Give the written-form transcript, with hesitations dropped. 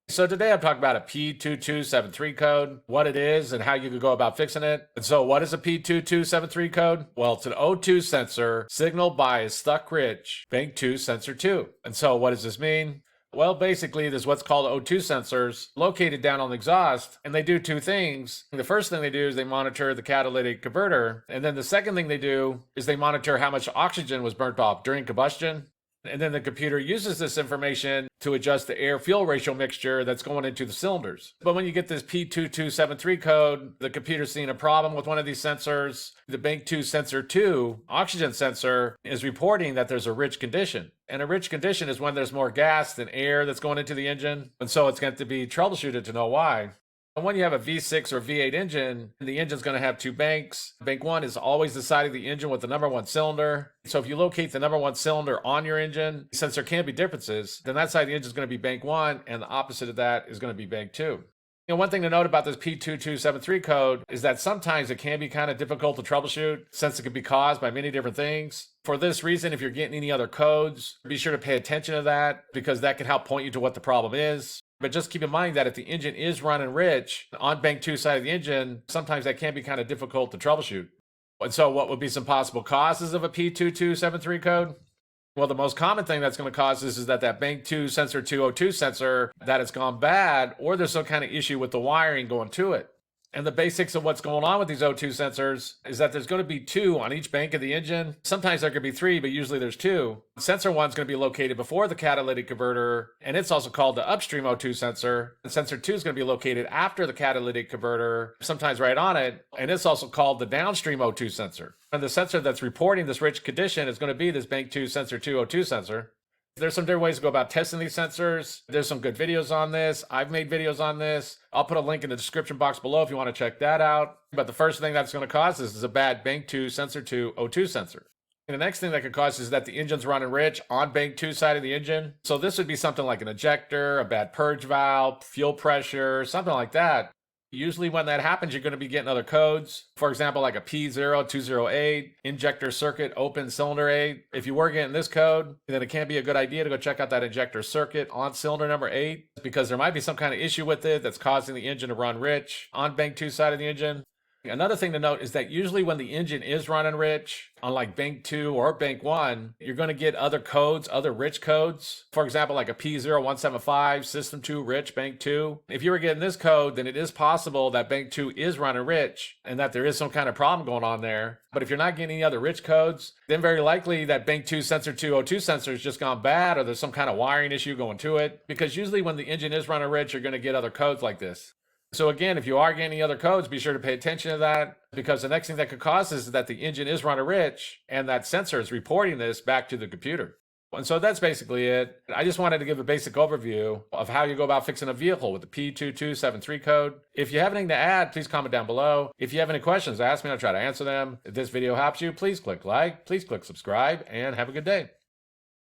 So today I'm talking about a P2273 code, what it is and how you could go about fixing it. And so what is a P2273 code? Well, it's an O2 sensor signaled by a stuck rich bank 2 sensor 2. And so what does this mean? Well, basically, there's what's called O2 sensors located down on the exhaust, and they do two things. The first thing they do is they monitor the catalytic converter, and then the second thing they do is they monitor how much oxygen was burnt off during combustion. And then the computer uses this information to adjust the air-fuel ratio mixture that's going into the cylinders. But when you get this P2273 code, the computer's seeing a problem with one of these sensors. The bank 2 sensor 2 oxygen sensor is reporting that there's a rich condition. And a rich condition is when there's more gas than air that's going into the engine. And so it's going to be troubleshooted to know why. And when you have a V6 or V8 engine, the engine's going to have two banks. Bank 1 is always the side of the engine with the number 1 cylinder. So if you locate the number 1 cylinder on your engine, since there can be differences, then that side of the engine is going to be bank 1, and the opposite of that is going to be bank 2. One thing to note about this P2273 code is that sometimes it can be kind of difficult to troubleshoot since it can be caused by many different things. For this reason, if you're getting any other codes, be sure to pay attention to that because that can help point you to what the problem is. But just keep in mind that if the engine is running rich on bank 2 side of the engine, sometimes that can be kind of difficult to troubleshoot. And so what would be some possible causes of a P2273 code? Well, the most common thing that's going to cause this is that bank 2 sensor 202 sensor, that it's gone bad, or there's some kind of issue with the wiring going to it. And the basics of what's going on with these O2 sensors is that there's going to be 2 on each bank of the engine. Sometimes there could be 3, but usually there's 2. Sensor 1 is going to be located before the catalytic converter, and it's also called the upstream O2 sensor. And sensor 2 is going to be located after the catalytic converter, sometimes right on it, and it's also called the downstream O2 sensor. And the sensor that's reporting this rich condition is going to be this bank 2 sensor 2 O2 sensor. There's some different ways to go about testing these sensors. There's some good videos on this. I've made videos on this. I'll put a link in the description box below if you want to check that out. But the first thing that's going to cause this is a bad bank 2 sensor 2 O2 sensor. And the next thing that could cause is that the engine's running rich on bank 2 side of the engine. So this would be something like an injector, a bad purge valve, fuel pressure, something like that. Usually when that happens, you're going to be getting other codes. For example, like a P0208, injector circuit open cylinder 8. If you were getting this code, then it can be a good idea to go check out that injector circuit on cylinder number 8 because there might be some kind of issue with it that's causing the engine to run rich on bank 2 side of the engine. Another thing to note is that usually when the engine is running rich, on like bank 2 or bank 1, you're going to get other codes, other rich codes. For example, like a P0175, system 2 rich, bank 2. If you were getting this code, then it is possible that bank 2 is running rich and that there is some kind of problem going on there. But if you're not getting any other rich codes, then very likely that bank 2 sensor 2 O2 sensor has just gone bad or there's some kind of wiring issue going to it. Because usually when the engine is running rich, you're going to get other codes like this. So again, if you are getting any other codes, be sure to pay attention to that because the next thing that could cause this is that the engine is running rich and that sensor is reporting this back to the computer. And so that's basically it. I just wanted to give a basic overview of how you go about fixing a vehicle with the P2273 code. If you have anything to add, please comment down below. If you have any questions, ask me. I'll try to answer them. If this video helps you, please click like, please click subscribe, and have a good day.